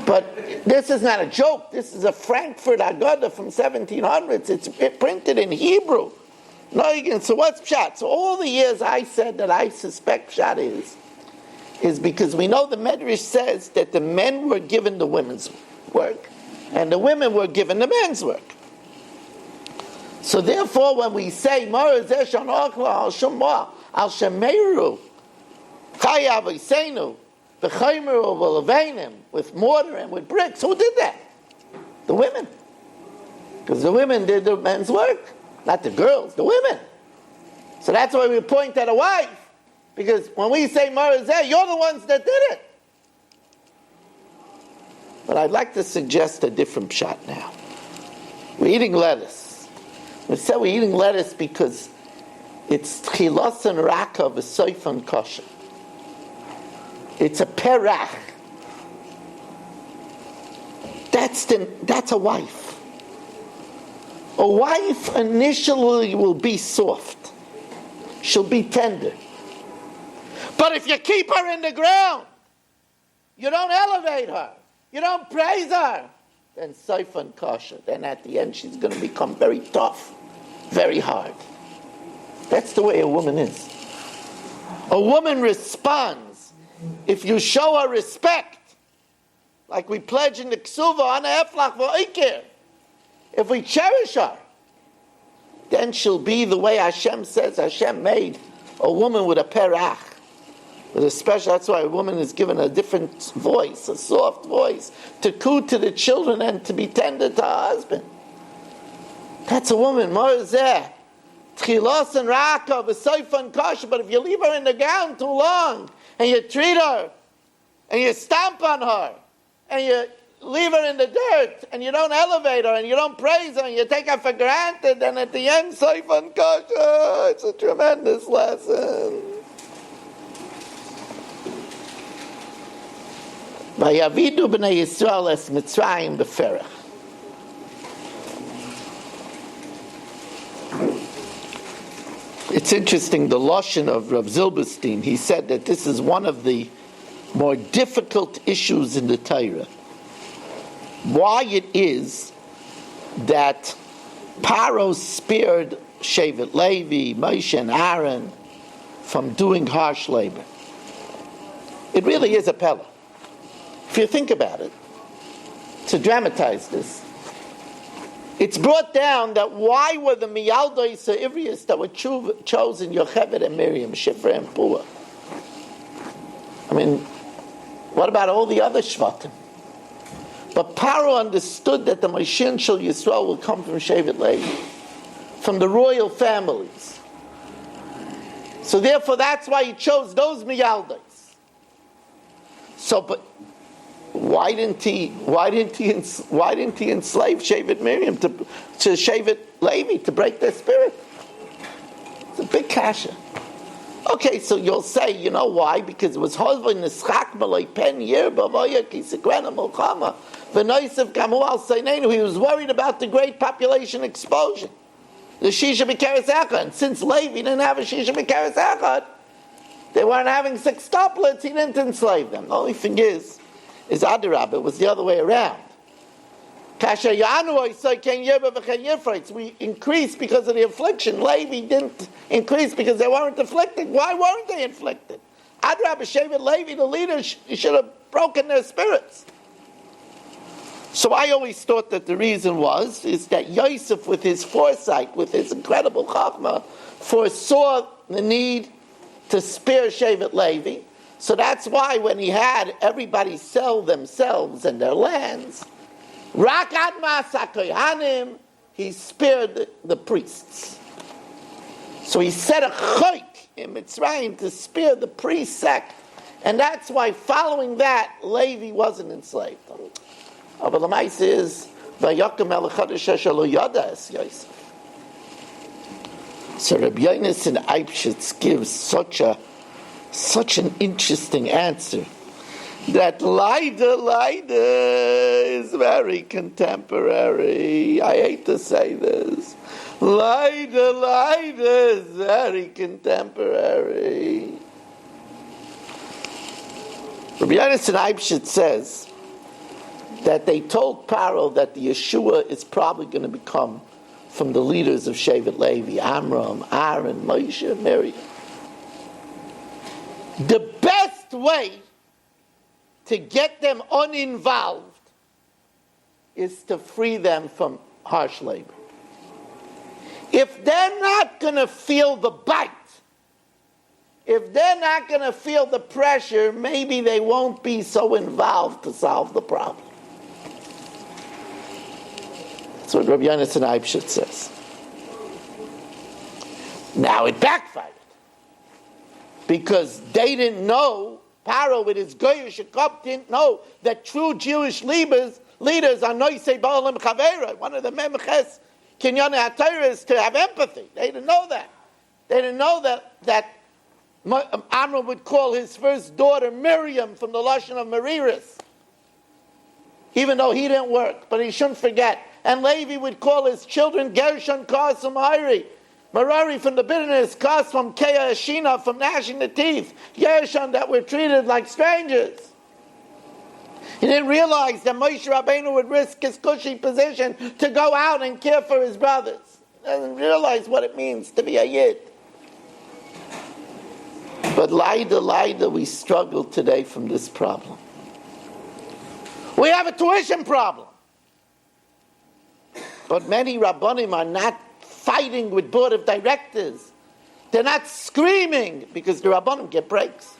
But this is not a joke. This is a Frankfurt Haggadah from 1700s. It's printed in Hebrew. Noyagin. So what's Pshat? So all the years I said that I suspect Pshat is because we know the Medrash says that the men were given the women's work and the women were given the men's work. So therefore, when we say Mara Zeh Shanochla Al Shemah Al Shemeru Chayav Isenu V'Chaymeru V'Leveinim, with mortar and with bricks, who did that? The women, because the women did the men's work, not the girls, the women. So that's why we point at a wife. Because when we say Mara Zeh, you're the ones that did it. But I'd like to suggest a different pshat now. We're eating lettuce. We say we're eating lettuce because it's chilas and raka v'soif and kosher. It's a perach. That's a wife. A wife initially will be soft. She'll be tender. But if you keep her in the ground, you don't elevate her, you don't praise her, then soif and kosher. Then at the end she's going to become very tough, very hard. That's the way a woman is. A woman responds if you show her respect, like we pledge in the Ksuva, Ana Eflach V'Oikir. If we cherish her, then she'll be the way Hashem says Hashem made a woman with a perach. With a special, that's why a woman is given a different voice, a soft voice, to coo to the children and to be tender to her husband. That's a woman, Morzeh. Tchilos and Raka, V'Soifan Kasha, but if you leave her in the ground too long, and you treat her, and you stamp on her, and you leave her in the dirt, and you don't elevate her, and you don't praise her, and you take her for granted, then at the end, Soifan Kasha, it's a tremendous lesson. Vayavidu b'nei Yisrael es Mitzrayim b'ferach. It's interesting, the Lashon of Rav Zilberstein, he said that this is one of the more difficult issues in the Torah. Why it is that Paro spared Shevet Levi, Moshe and Aaron from doing harsh labor. It really is a pella. If you think about it, to dramatize this, it's brought down that why were the Miyaldoi Sa'ivrius that were chosen, Yocheved and Miriam, Shifra and Pua? I mean, what about all the other Shvatim? But Paro understood that the Mashiach Shel Yisrael will come from Shevet Levi, from the royal families. So therefore that's why he chose those Miyaldais. So, but why didn't he enslave Shevet Miriam to Shevet Levi to break their spirit? It's a big kasha. Okay, so you'll say, you know why? Because it was Hozva Nischak Malay Pen Yer Bavoya Kisekrena Mulchama V'Noisav Kamu Al Seinenu. He was worried about the great population explosion. The Shisha B'Keres Echad. And since Levi didn't have a Shisha B'Keres Echad, they weren't having sextuplets, he didn't enslave them. The only thing is Adarab, it was the other way around. We increased because of the affliction. Levi didn't increase because they weren't afflicted. Why weren't they inflicted? Adarab, Shevet Levi, the leaders, should have broken their spirits. So I always thought that the reason is that Yosef, with his foresight, with his incredible chachma, foresaw the need to spare Shevet Levi. So that's why when he had everybody sell themselves and their lands, Rakat Masakoyanim, he spared the priests. So he set a chayk in Mitzrayim to spare the priest sect, and that's why following that, Levi wasn't enslaved. But the mice is Vayakim Elachadash Shelo Yada Es Yosef. So Rabbi Yonasan Eibshitz gives such an interesting answer that Laida is very contemporary. I hate to say this. Laida is very contemporary. Rabbi Yonasan Eibshitz says that they told Paro that the Yeshua is probably going to become from the leaders of Shevet Levi, Amram, Aaron, Moshe, Miriam. The best way to get them uninvolved is to free them from harsh labor. If they're not going to feel the bite, if they're not going to feel the pressure, maybe they won't be so involved to solve the problem. That's what Rabbi Yonasan Eibshitz says. Now it backfired. Because they didn't know, Paro with his Goyish Shekop didn't know that true Jewish leaders are Noisei Ba'alim Chavera. One of the Memches Kinyan HaTorah is to have empathy. They didn't know that. They didn't know that Amram would call his first daughter Miriam from the Lashon of Meriris, even though he didn't work, but he shouldn't forget. And Levi would call his children Gershon, Kasum, Iri. Merari from the bitterness, Kas from Kea Ashina, from gnashing the teeth. Gershon that were treated like strangers. He didn't realize that Moshe Rabbeinu would risk his cushy position to go out and care for his brothers. He doesn't realize what it means to be a Yid. But leider, we struggle today from this problem. We have a tuition problem. But many Rabbanim are not fighting with board of directors. They're not screaming because the Rabbanim get breaks.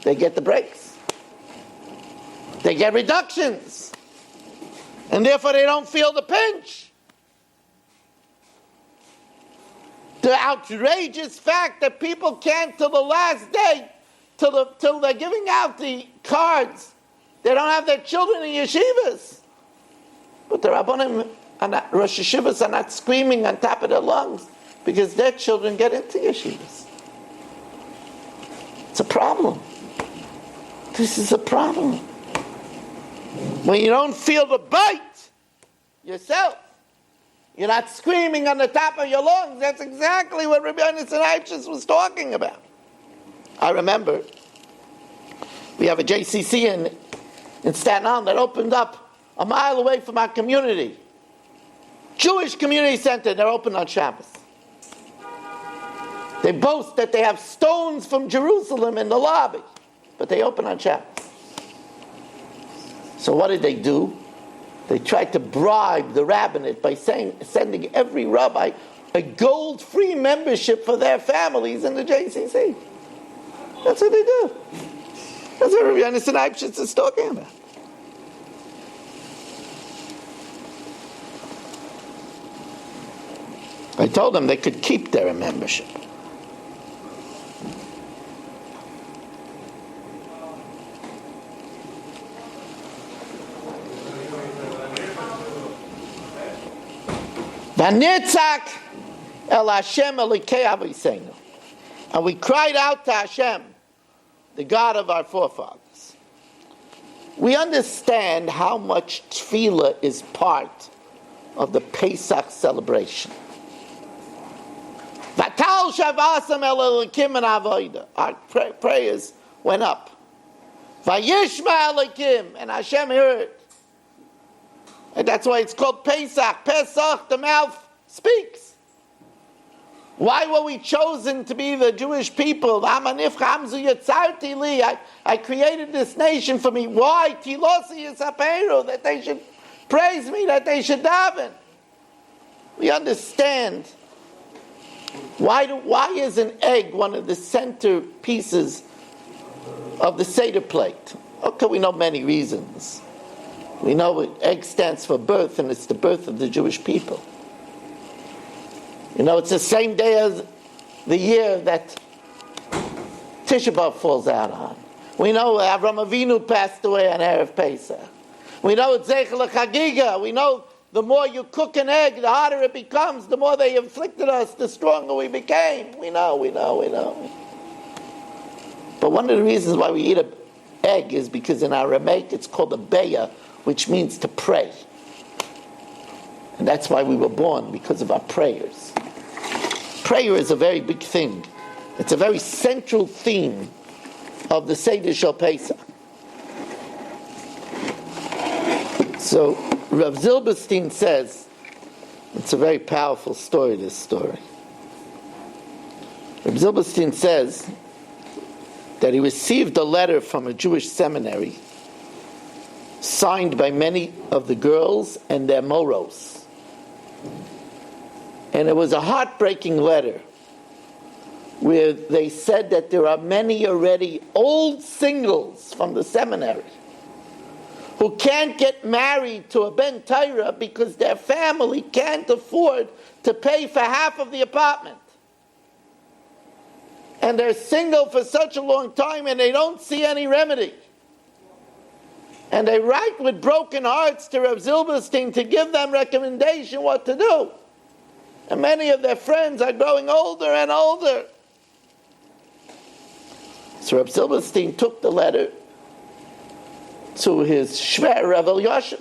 They get the breaks. They get reductions. And therefore they don't feel the pinch. The outrageous fact that people can't till the last day, till they're giving out the cards, they don't have their children in yeshivas. But the Rabbanim and Rosh Yeshivas are not screaming on top of their lungs because their children get into yeshivas. It's a problem. This is a problem. When you don't feel the bite yourself, you're not screaming on the top of your lungs. That's exactly what Rabbi Yonasan Eibschitz was talking about. I remember we have a JCC in Staten Island that opened up a mile away from our community. Jewish Community Center, they're open on Shabbos. They boast that they have stones from Jerusalem in the lobby, but they open on Shabbos. So what did they do? They tried to bribe the rabbinate by sending every rabbi a gold-free membership for their families in the JCC. That's what they do. That's what Rabbi Yonasan Eibschitz is talking about. I told them they could keep their membership. Vanitzak el Hashem elikei aviseinu. And we cried out to Hashem, the God of our forefathers. We understand how much tefillah is part of the Pesach celebration. Vatal shavasam el elikim and avodah. Our prayers went up. Vayishma elikim, and Hashem heard. And that's why it's called Pesach. Pesach, the mouth speaks. Why were we chosen to be the Jewish people? I created this nation for me. Why? That they should praise me, that they should daven. We understand. Why is an egg one of the center pieces of the Seder plate? Okay, we know many reasons. We know egg stands for birth, and it's the birth of the Jewish people. You know, it's the same day as the year that Tisha B'Av falls out on. We know Avram Avinu passed away on Erev Pesach. We know it's Zeichel HaChagiga. We know the more you cook an egg, the harder it becomes. The more they inflicted us, the stronger we became. We know. But one of the reasons why we eat an egg is because in Aramaic it's called a beya, which means to pray. And that's why we were born, because of our prayers. Prayer is a very big thing. It's a very central theme of the Seder Shel Pesach. So Rav Zilberstein says, it's a very powerful story, this story. Rav Zilberstein says that he received a letter from a Jewish seminary signed by many of the girls and their moros. And it was a heartbreaking letter where they said that there are many already old singles from the seminary who can't get married to a Ben Torah because their family can't afford to pay for half of the apartment. And they're single for such a long time and they don't see any remedy. And they write with broken hearts to Rav Zilberstein to give them recommendation what to do. And many of their friends are growing older and older. So Rav Zilberstein took the letter to his Shver, Rav Elyashiv.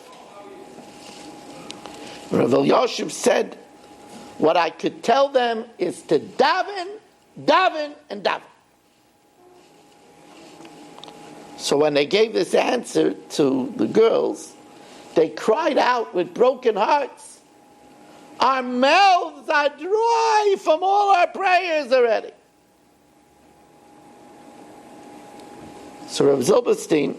Rav Elyashiv said, what I could tell them is to daven, daven, and daven. So when they gave this answer to the girls, they cried out with broken hearts, our mouths are dry from all our prayers already. So Rav Zilberstein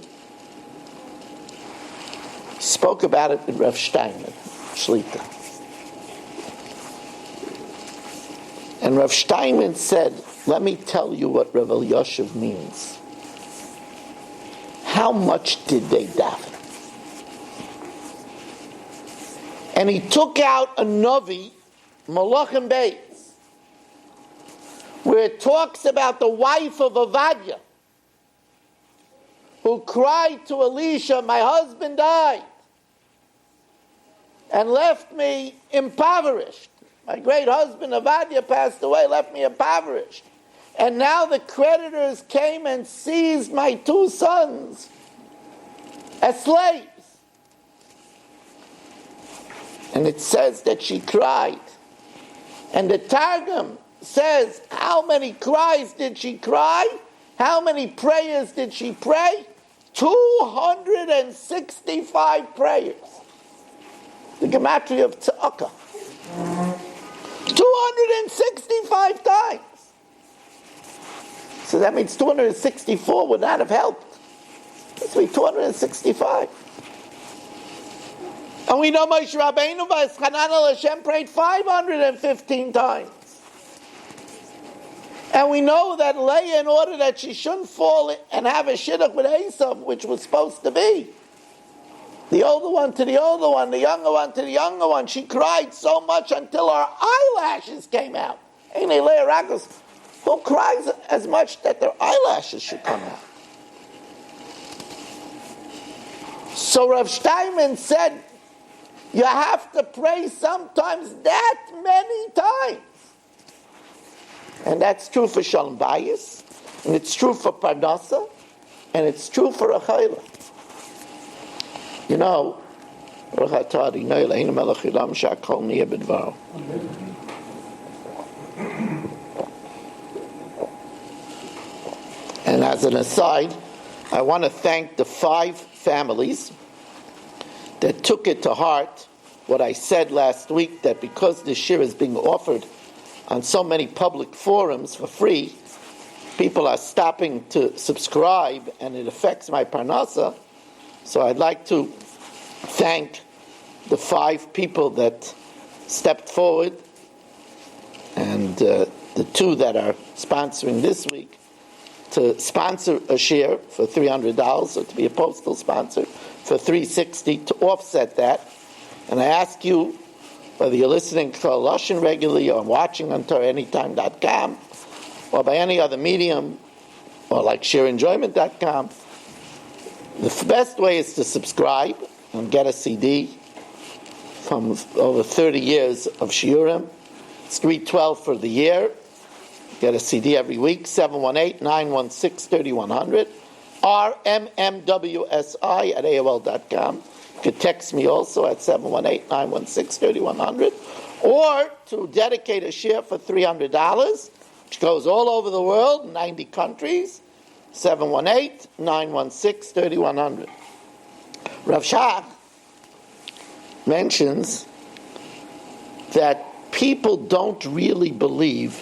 spoke about it with Rav Steinman, Shlita. And Rav Steinman said, let me tell you what Rav Elyashiv means. How much did they daven? And he took out a Navi, Malachim Beis, where it talks about the wife of Avadia, who cried to Elisha, my husband died and left me impoverished. My great husband Avadia passed away, left me impoverished. And now the creditors came and seized my 2 sons as slaves. And it says that she cried. And the Targum says, how many cries did she cry? How many prayers did she pray? 265 prayers. The gematria of Tzedakah. 265 times. So that means 264 would not have helped. This would be 265. And we know Moshe Rabbeinu V'Eschanan al Hashem prayed 515 times. And we know that Leah, in order that she shouldn't fall and have a shidduch with Esav, which was supposed to be, the older one to the older one, the younger one to the younger one, she cried so much until her eyelashes came out. Ain't Leah Ragos, who cries as much that their eyelashes should come out? So Rav Steinman said, you have to pray sometimes that many times. And that's true for Shalom Bayis, and it's true for Parnasa, and it's true for Achayla. You know, and as an aside, I want to thank the 5 families that took it to heart what I said last week, that because this shir is being offered on so many public forums for free, people are stopping to subscribe and it affects my parnasa. So I'd like to thank the 5 people that stepped forward and the 2 that are sponsoring this week to sponsor a share for $300, or to be a postal sponsor for $360 to offset that. And I ask you, whether you're listening to Lashon regularly or watching on TorahAnytime.com or by any other medium or like ShareEnjoyment.com, the best way is to subscribe and get a CD from over 30 years of Shiurim. It's $312 for the year. Get a CD every week, 718-916-3100, rmmwsi at AOL.com. You could text me also at 718-916-3100, or to dedicate a share for $300, which goes all over the world, 90 countries, 718-916-3100. Rav Shach mentions that people don't really believe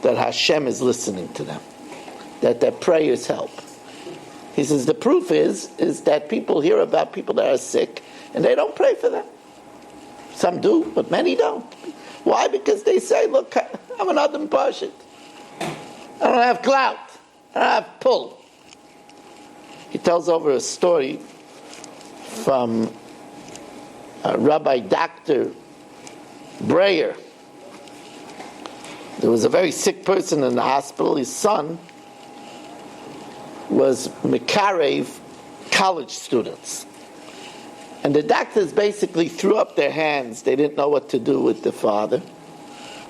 that Hashem is listening to them, that their prayers help. He says the proof is that people hear about people that are sick and they don't pray for them. Some do, but many don't. Why? Because they say, look, I'm an Adam Pashit. I don't have clout. I don't have pull. He tells over a story from Rabbi Dr. Breyer. There was a very sick person in the hospital. His son was Mekarev college students. And the doctors basically threw up their hands. They didn't know what to do with the father.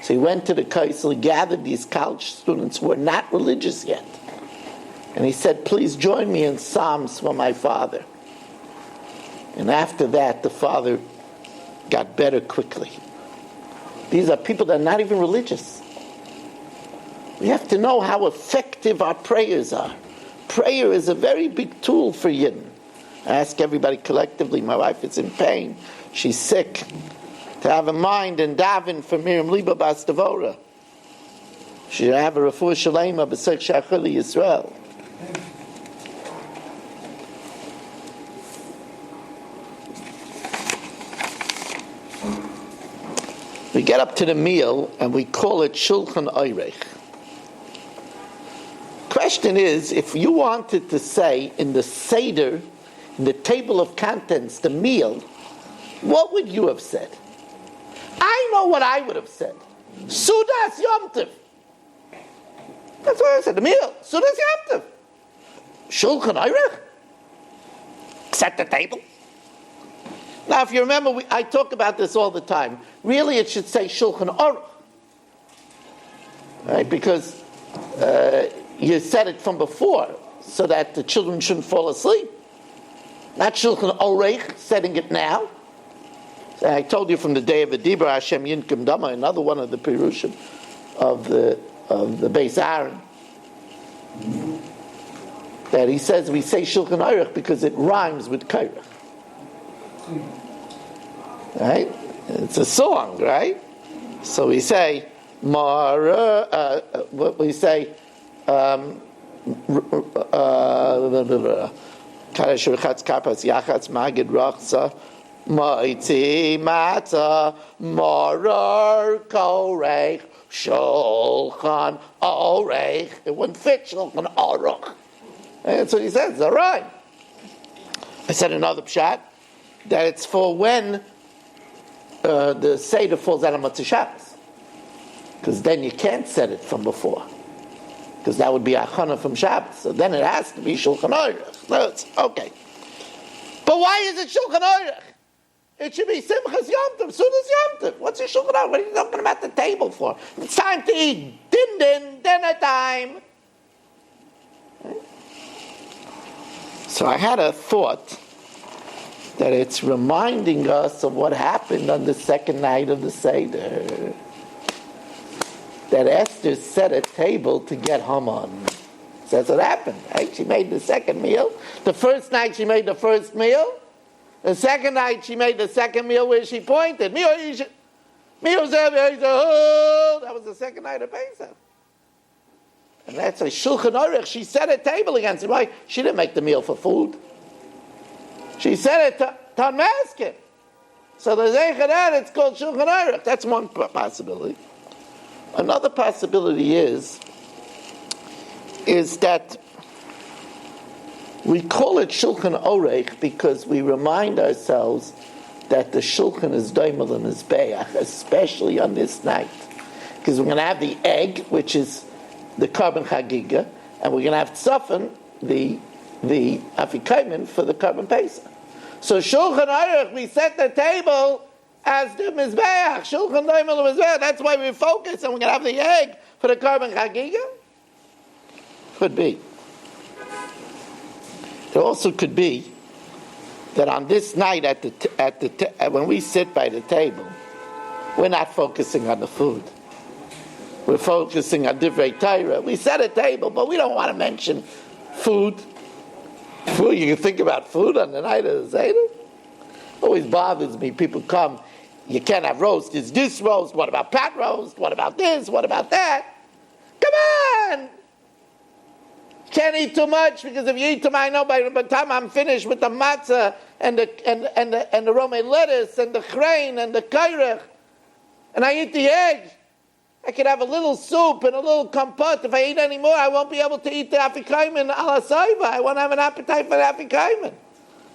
So he went to the Kaisel, he gathered these college students who were not religious yet. And he said, please join me in Psalms for my father. And after that, the father got better quickly. These are people that are not even religious. We have to know how effective our prayers are. Prayer is a very big tool for Yidden. I ask everybody collectively, my wife is in pain, she's sick, to have a mind and daven for Miriam Liba Bas Devora. She have a refuah shalema b'sech shachali Yisrael. We get up to the meal and we call it Shulchan Aruch. Question is, if you wanted to say in the Seder, in the table of contents, the meal, what would you have said? I know what I would have said. Sudas Yom Tov. That's what I said, the meal. Sudas Yom Tov. Shulchan Aruch. Set the table. Now, if you remember, I talk about this all the time. Really, it should say Shulchan Aruch. Right? Because you said it from before, so that the children shouldn't fall asleep. Not Shulchan Aruch, setting it now. So I told you from the day of the Dibra Hashem Yinkim Dama, another one of the Pirushim of the Beis Aaron, that he says we say Shulchan Aruch because it rhymes with Kairach. Right? It's a song, right? So we say Mara. What we say? Karesh Richatz Kapas Yachatz Magid Rachsa Moitzi Matzah Morar Korech Shulchan Aruch. It wouldn't fit Shulchan Aruch. That's what he says. It's all right. I said another pshat that it's for when the Seder falls out on Motzei Shabbos, because then you can't set it from before, because that would be Achana from Shabbos. So then it has to be Shulchan Aruch. No, it's okay. But why is it Shulchan Aruch? It should be Simchas Yom Tov, Sudas Yom Tov. What's your Shulchan Aruch? What are you talking about the table for? It's time to eat. Din, dinner time. So I had a thought that it's reminding us of what happened on the second night of the Seder. That Esther set a table to get Haman. So that's what happened, right? She made the second meal. The first night she made the first meal. The second night she made the second meal where she pointed. That was the second night of Pesach. And that's a Shulchan Aruch. She set a table against it. Why? She didn't make the meal for food. She set it to Maskin. So the Zeichadat, it's called Shulchan Aruch. That's one possibility. Another possibility is that we call it Shulchan Aruch because we remind ourselves that the Shulchan is Daimel and Mizbeach, especially on this night. Because we're going to have the egg, which is the carbon chagiga, and we're going to have tzafan, the afikaimen for the carbon pesach. So Shulchan Aruch, we set the table as the mizbeach, Shulchan Daimel mizbeach. That's why we focus, and we're going to have the egg for the carbon chagiga. Could be. It also could be that on this night when we sit by the table, we're not focusing on the food. We're focusing on Divrei Torah. We set a table, but we don't want to mention food. Food, you can think about food on the night of the Seder. Always bothers me. People come, you can't have roast. Is this roast? What about pat roast? What about this? What about that? Come on! Can't eat too much, because if you eat too much, I know by the time I'm finished with the matzah and the romaine lettuce and the chrein and the kairach, and I eat the egg, I could have a little soup and a little kompot. If I eat any more, I won't be able to eat the afikaimen ala saiva. I won't have an appetite for the afikaimen.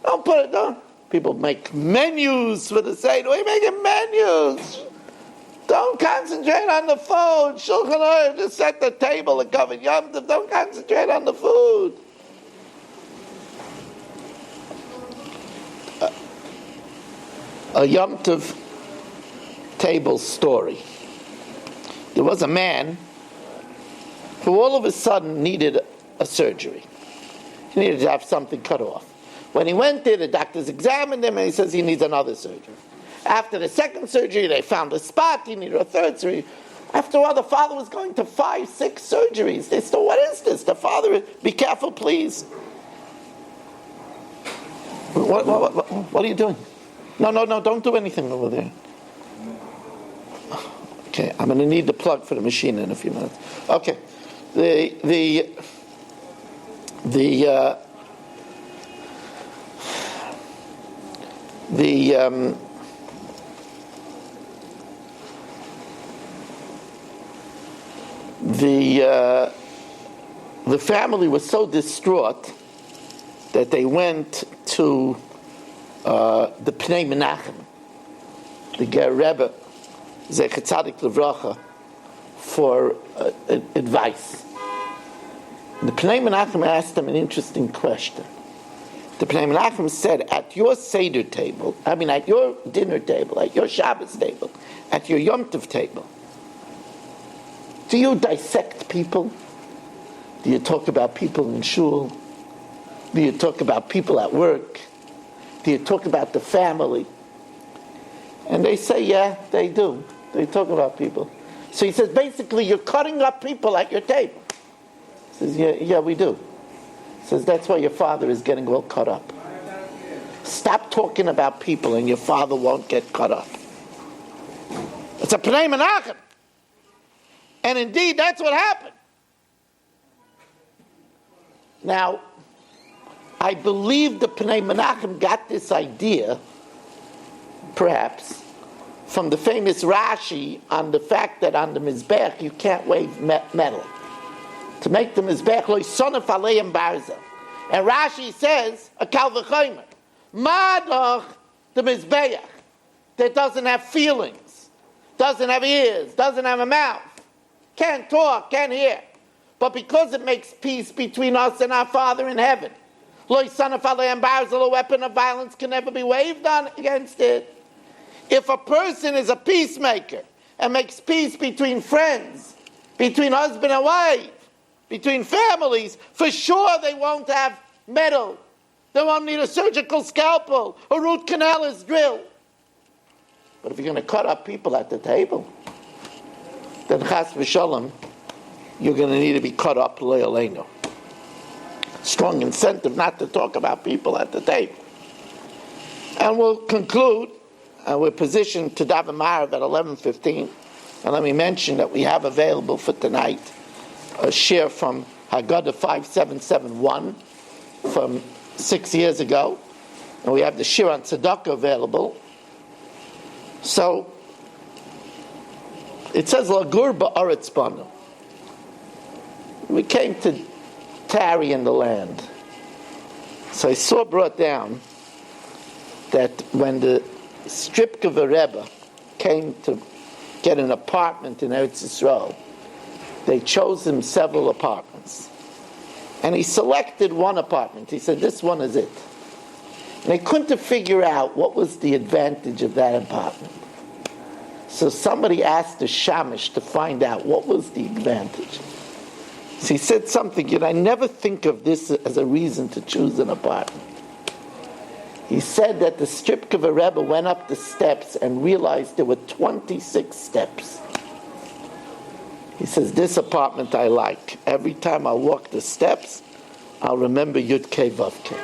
Don't put it down. People make menus for the Seder. We're making menus. Don't concentrate on the food. Shulchan Aruch, just set the table and cover Yom Tov. Don't concentrate on the food. A Yom Tov table story. There was a man who all of a sudden needed a surgery. He needed to have something cut off. When he went there, the doctors examined him and he says he needs another surgery. After the second surgery, they found a spot. He needed a third surgery. After a while, the father was going to 5, 6 surgeries. They said, what is this? The father, be careful, please. What are you doing? No, don't do anything over there. Okay, I'm going to need the plug for the machine in a few minutes. Okay, the the family was so distraught that they went to the Pnei Menachem, the Ger Rebbe, Zecher Tzadik Levracha, for advice. The Pnei Menachem asked them an interesting question. The Pnei Menachem said, at your Seder table, at your dinner table, at your Shabbos table, at your Yom Tov table, do you dissect people? Do you talk about people in shul? Do you talk about people at work? Do you talk about the family? And they say, yeah, they do. They talk about people. So he says, basically, you're cutting up people at your table. He says, yeah, we do. He says, that's why your father is getting all cut up. Stop talking about people and your father won't get cut up. It's a Pnei Menachem. And indeed, that's what happened. Now, I believe the Pnei Menachem got this idea, perhaps, from the famous Rashi on the fact that on the Mizbech you can't wave metal. To make the Mizbech lo yisonef aleim barzel. And Rashi says, a kal v'chomer, Madoch the Mizbech that doesn't have feelings, doesn't have ears, doesn't have a mouth, can't talk, can't hear. But because it makes peace between us and our Father in heaven, lo yisonef aleim barzel, a weapon of violence can never be waved on against it. If a person is a peacemaker and makes peace between friends, between husband and wife, between families, for sure they won't have metal. They won't need a surgical scalpel, a root canalist drill. But if you're going to cut up people at the table, then chas v'shalom, you're going to need to be cut up le'aleinu. Strong incentive not to talk about people at the table. And we'll conclude. We're positioned to daven Marav at 11:15, and let me mention that we have available for tonight a share from Hagada 5771 from 6 years ago, and we have the share on tzedakah available. So it says Lagur ba'aretz banu. We came to tarry in the land. So I saw brought down that when the Stripka Rebbe came to get an apartment in Eretz Yisrael, they chose him several apartments. And he selected one apartment. He said, this one is it. And they couldn't figure out what was the advantage of that apartment. So somebody asked the Shamish to find out what was the advantage. So he said something, I never think of this as a reason to choose an apartment. He said that the Stripka Rebbe went up the steps and realized there were 26 steps. He says, this apartment I like. Every time I walk the steps, I'll remember Yud Kei Vav Kei.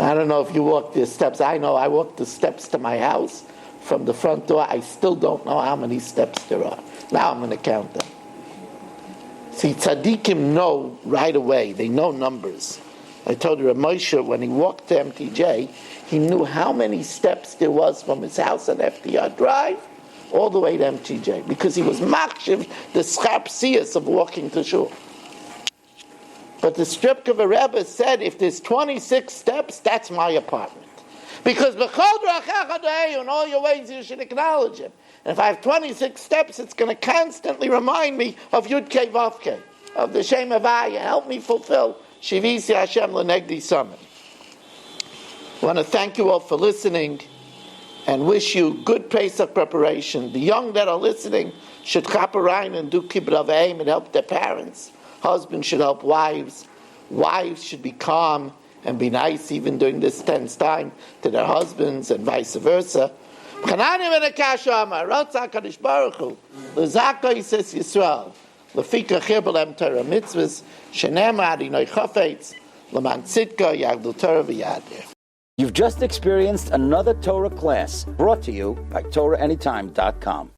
I don't know if you walk the steps. I know I walk the steps to my house from the front door. I still don't know how many steps there are. Now I'm going to count them. See, tzaddikim know right away. They know numbers. I told you, Moshe, when he walked to MTJ, he knew how many steps there was from his house on FDR Drive all the way to MTJ, because he was machshiv the schapsias of walking to shul. But the Stripka Rebbe said, if there's 26 steps, that's my apartment. Because in all your ways you should acknowledge him. And if I have 26 steps, it's going to constantly remind me of Yud Kei Vav Kei, of the Shem Havaya. Help me fulfill Shivisi Hashem L'Negdi Summon. I want to thank you all for listening and wish you good Pesach preparation. The young that are listening should chaperine and do kibbutz avim and help their parents. Husbands should help wives. Wives should be calm and be nice even during this tense time to their husbands and vice versa. Chanani v'nekasha amar, Rotza HaKadosh Baruch Hu, l'zaka yises Yisrael, l'fika chirbalem Torah mitzvahs, shenema adinoi chafetz, l'man tzidka yagdul Torah v'yadir.
You've just experienced another Torah class brought to you by TorahAnytime.com.